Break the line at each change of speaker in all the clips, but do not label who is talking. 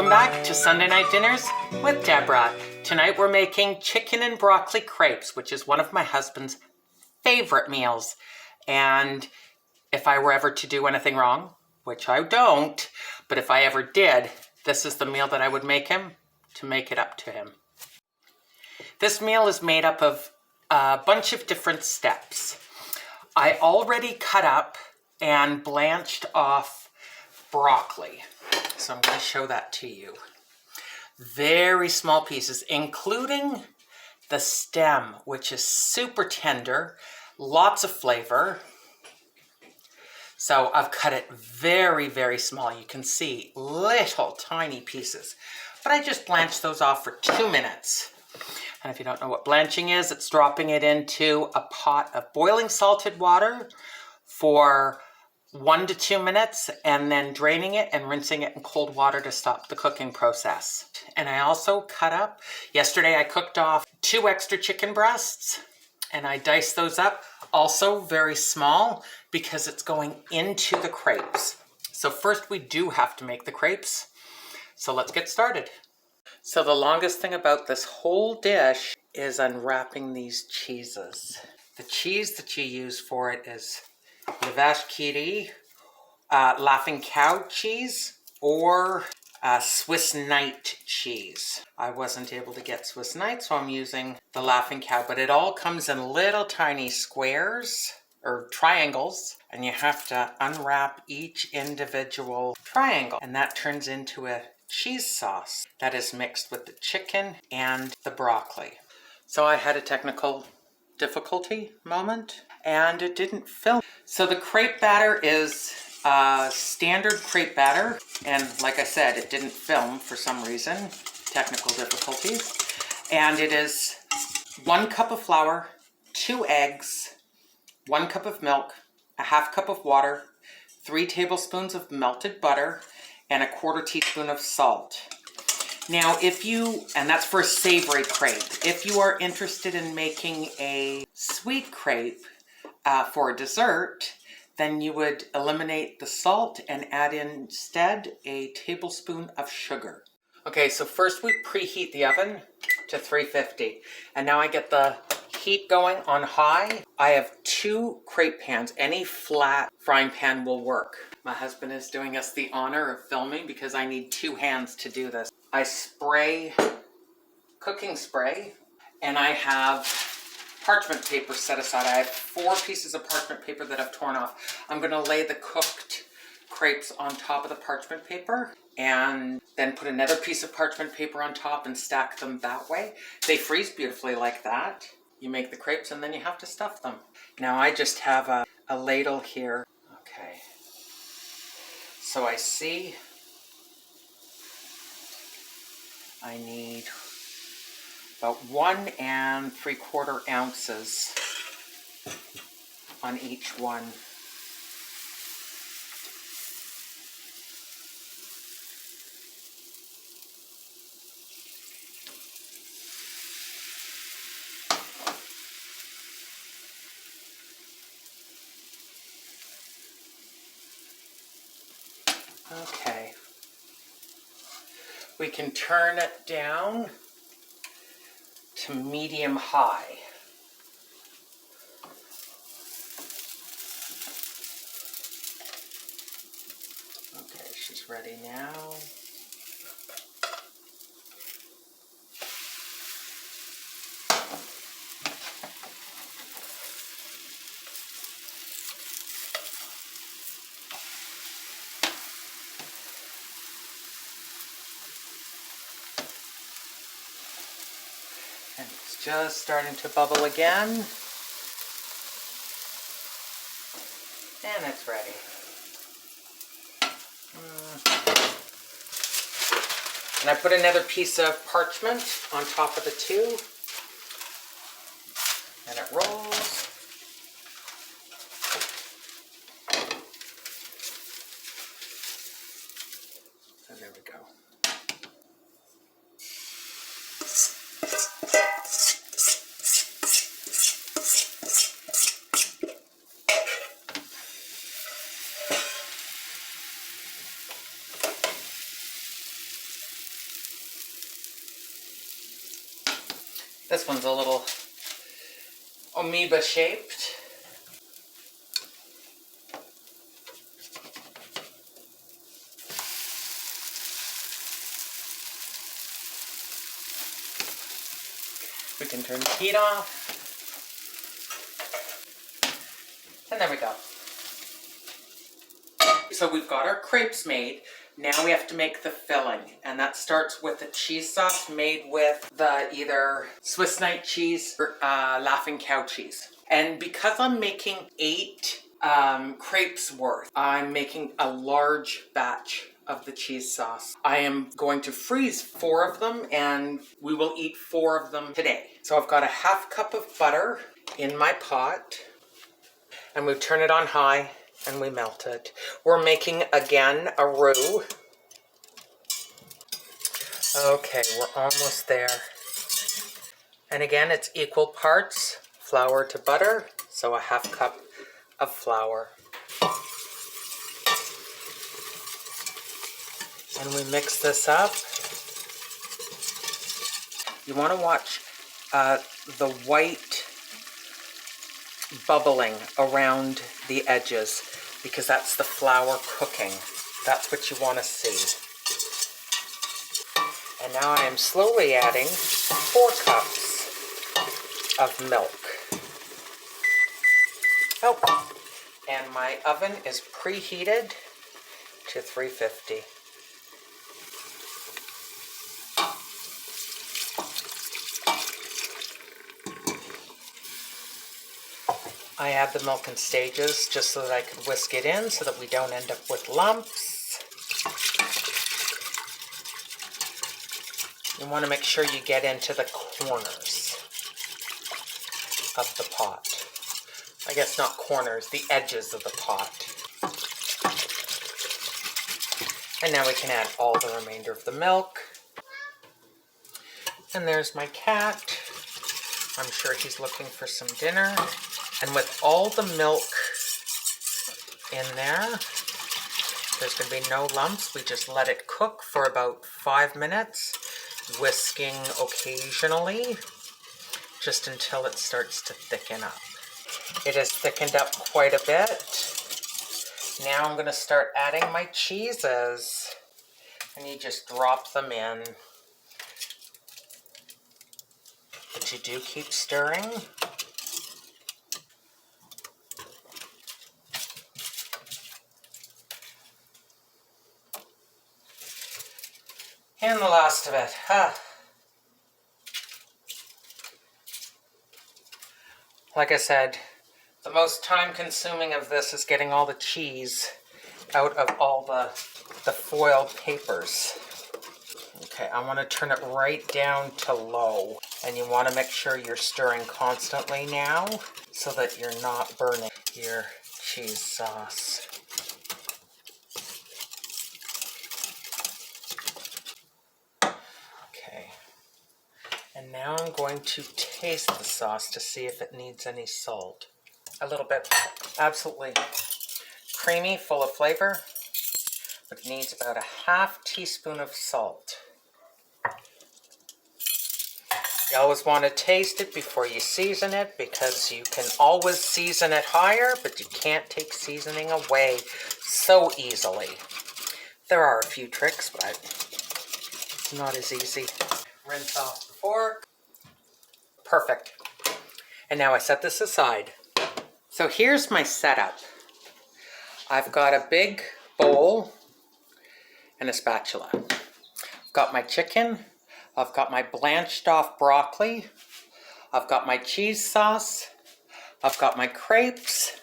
Welcome back to Sunday Night Dinners with Deborah. Tonight we're making chicken and broccoli crepes, which is one of my husband's favorite meals. And if I were ever to do anything wrong, which I don't, but if I ever did, this is the meal that I would make him to make it up to him. This meal is made up of a bunch of different steps. I already cut up and blanched off broccoli. So I'm going to show that to you. Very small pieces, including the stem, which is super tender, lots of flavor. So I've cut it very, very small. You can see little tiny pieces, but I just blanched those off for 2 minutes. And if you don't know what blanching is, it's dropping it into a pot of boiling salted water for 1 to 2 minutes and then draining it and rinsing it in cold water to stop the cooking process. And I also cut up, yesterday I cooked off 2 extra chicken breasts and I diced those up, also very small because it's going into the crepes. So first we do have to make the crepes. So let's get started. So the longest thing about this whole dish is unwrapping these cheeses. The cheese that you use for it is the vache qui rit, Laughing Cow cheese, or Swiss Night cheese. I wasn't able to get Swiss Night, so I'm using the Laughing Cow, but it all comes in little tiny squares or triangles, and you have to unwrap each individual triangle, and that turns into a cheese sauce that is mixed with the chicken and the broccoli. So I had a technical difficulty moment and it didn't film. So the crepe batter is standard crepe batter, and like I said, it didn't film for some reason, technical difficulties. And it is 1 cup of flour, 2 eggs, 1 cup of milk, a ½ cup of water, 3 tablespoons of melted butter, and a 1/4 teaspoon of salt. Now, and that's for a savory crepe. If you are interested in making a sweet crepe for a dessert, then you would eliminate the salt and add instead a tablespoon of sugar. Okay, so first we preheat the oven to 350. And now I get the heat going on high. I have 2 crepe pans. Any flat frying pan will work. My husband is doing us the honor of filming because I need 2 hands to do this. I spray cooking spray, and I have parchment paper set aside. I have 4 pieces of parchment paper that I've torn off. I'm going to lay the cooked crepes on top of the parchment paper and then put another piece of parchment paper on top and stack them that way. They freeze beautifully like that. You make the crepes and then you have to stuff them. Now I just have a ladle here. Okay. So I see I need about 1 3/4 ounces on each one. Okay. We can turn it down to medium high. Okay, she's ready now. And it's just starting to bubble again. And it's ready. And I put another piece of parchment on top of the 2. And it rolls. So there we go. This one's a little amoeba shaped. We can turn the heat off. And there we go. So we've got our crepes made. Now we have to make the filling. And that starts with the cheese sauce made with the either Swiss Knight cheese or Laughing Cow cheese. And because I'm making 8 crepes worth, I'm making a large batch of the cheese sauce. I am going to freeze 4 of them and we will eat 4 of them today. So I've got a half cup of butter in my pot and we turn it on high and we melt it. We're making again a roux. Okay, we're almost there. And again, it's equal parts flour to butter, so a half cup of flour. And we mix this up. You want to watch the white bubbling around the edges because that's the flour cooking. That's what you want to see. And now I am slowly adding 4 cups of milk. Oh, and my oven is preheated to 350. I add the milk in stages just so that I can whisk it in so that we don't end up with lumps. You want to make sure you get into the corners of the pot. I guess not corners, the edges of the pot. And now we can add all the remainder of the milk. And there's my cat. I'm sure he's looking for some dinner. And with all the milk in there, there's going to be no lumps. We just let it cook for about 5 minutes, whisking occasionally, just until it starts to thicken up. It has thickened up quite a bit. Now I'm going to start adding my cheeses, and you just drop them in. But you do keep stirring. And the last of it. Like I said, the most time-consuming of this is getting all the cheese out of all the foil papers. Okay, I want to turn it right down to low. And you want to make sure you're stirring constantly now so that you're not burning your cheese sauce. Okay. And now I'm going to taste the sauce to see if it needs any salt. A little bit. Absolutely creamy, full of flavor, but it needs about a half teaspoon of salt. You always want to taste it before you season it because you can always season it higher, but you can't take seasoning away so easily. There are a few tricks, but it's not as easy. Rinse off the fork. Perfect. And now I set this aside. So here's my setup. I've got a big bowl and a spatula. I've got my chicken. I've got my blanched off broccoli. I've got my cheese sauce. I've got my crepes.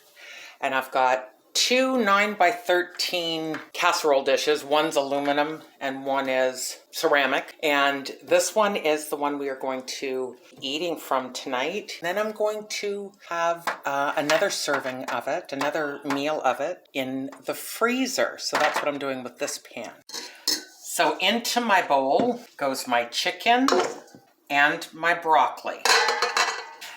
And I've got 2 9x13 casserole dishes. One's aluminum and one is ceramic. And this one is the one we are going to eating from tonight. Then I'm going to have another serving of it, another meal of it in the freezer. So that's what I'm doing with this pan. So into my bowl goes my chicken and my broccoli.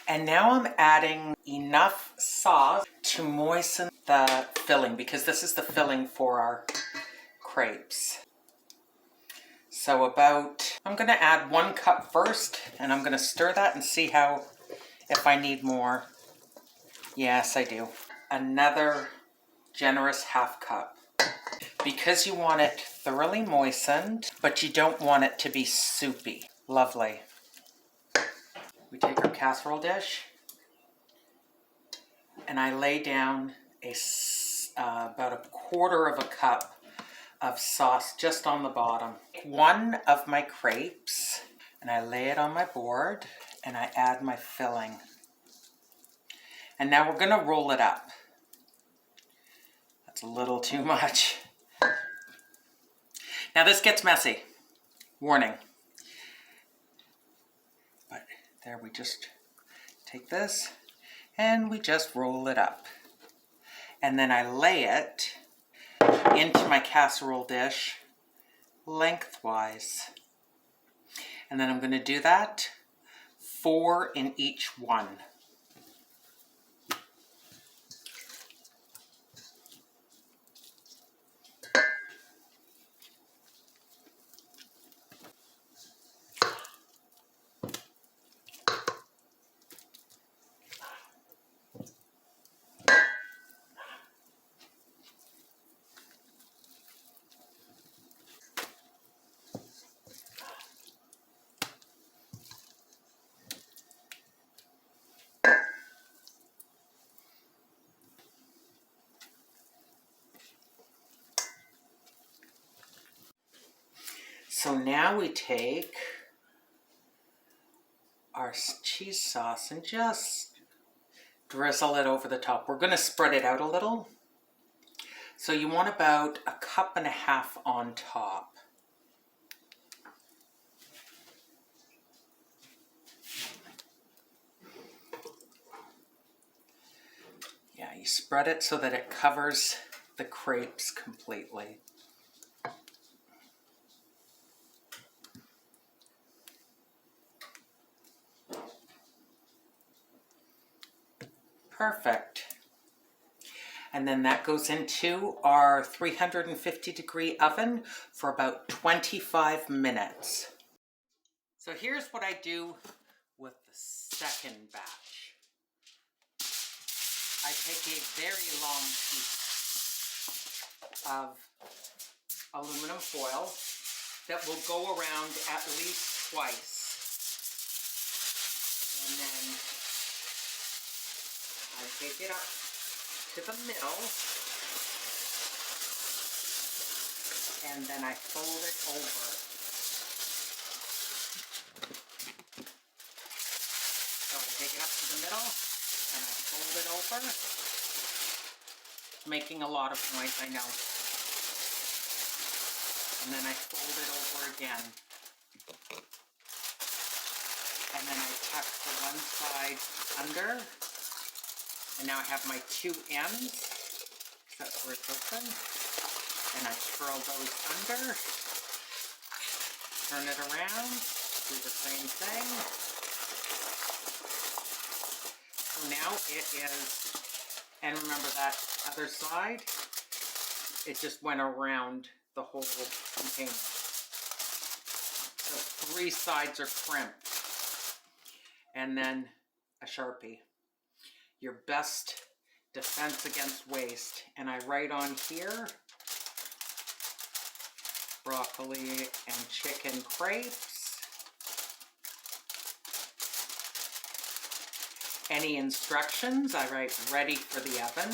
And now I'm adding enough sauce to moisten the filling because this is the filling for our crepes. So about I'm going to add 1 cup first, and I'm going to stir that and see if I need more. Yes, I do. Another generous ½ cup. Because you want it thoroughly moistened, but you don't want it to be soupy. Lovely. We take our casserole dish, and I lay down about 1/4 cup of sauce just on the bottom. One of my crepes, and I lay it on my board, and I add my filling. And now we're going to roll it up. That's a little too much. Now this gets messy. Warning. But there, we just take this and we just roll it up. And then I lay it into my casserole dish lengthwise. And then I'm going to do that 4 in each one. So now we take our cheese sauce and just drizzle it over the top. We're going to spread it out a little. So you want about 1.5 cups on top. Yeah, you spread it so that it covers the crepes completely. Perfect. And then that goes into our 350-degree oven for about 25 minutes. So here's what I do with the second batch. I take a very long piece of aluminum foil that will go around at least twice. And then I take it up to the middle, and then I fold it over. So I take it up to the middle, and I fold it over. Making a lot of noise, I know. And then I fold it over again. And then I tuck the one side under. And now I have my 2 ends. That's where it's open. And I curl those under. Turn it around. Do the same thing. So now it is, and remember that other side, it just went around the whole container. So 3 sides are crimped. And then a Sharpie. Your best defense against waste. And I write on here, broccoli and chicken crepes. Any instructions, I write ready for the oven.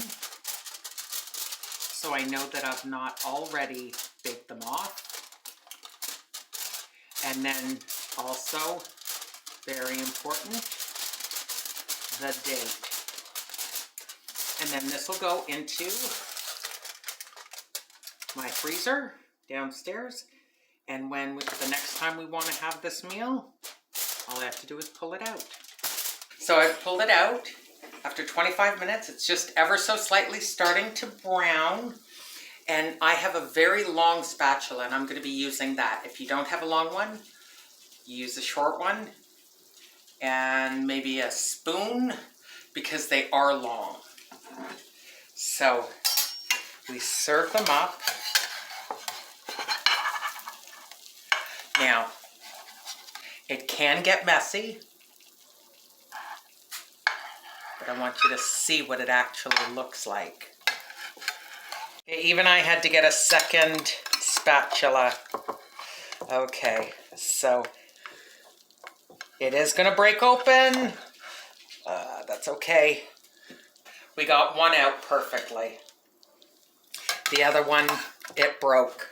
So I know that I've not already baked them off. And then also, very important, the date. And then this will go into my freezer downstairs. And when the next time we want to have this meal, all I have to do is pull it out. So I've pulled it out. After 25 minutes, it's just ever so slightly starting to brown. And I have a very long spatula, and I'm going to be using that. If you don't have a long one, you use a short one. And maybe a spoon, because they are long. So we serve them up. Now, It can get messy, but I want you to see what it actually looks like. Okay, even I had to get a second spatula. Okay, so it is gonna break open. That's okay. We got one out perfectly. The other one, it broke.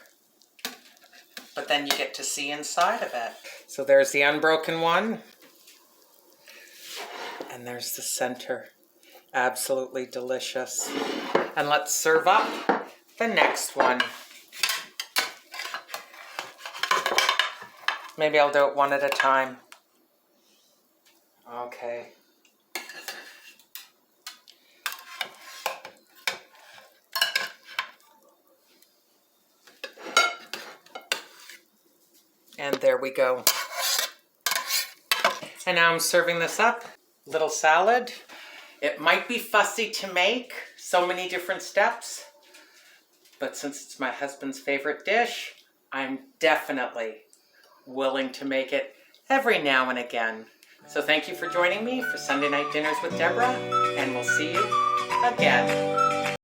But then you get to see inside of it. So there's the unbroken one. And there's the center. Absolutely delicious. And let's serve up the next one. Maybe I'll do it one at a time. Okay. And there we go. And now I'm serving this up. Little salad. It might be fussy to make, so many different steps, but since it's my husband's favorite dish, I'm definitely willing to make it every now and again. So thank you for joining me for Sunday Night Dinners with Deborah, and we'll see you again.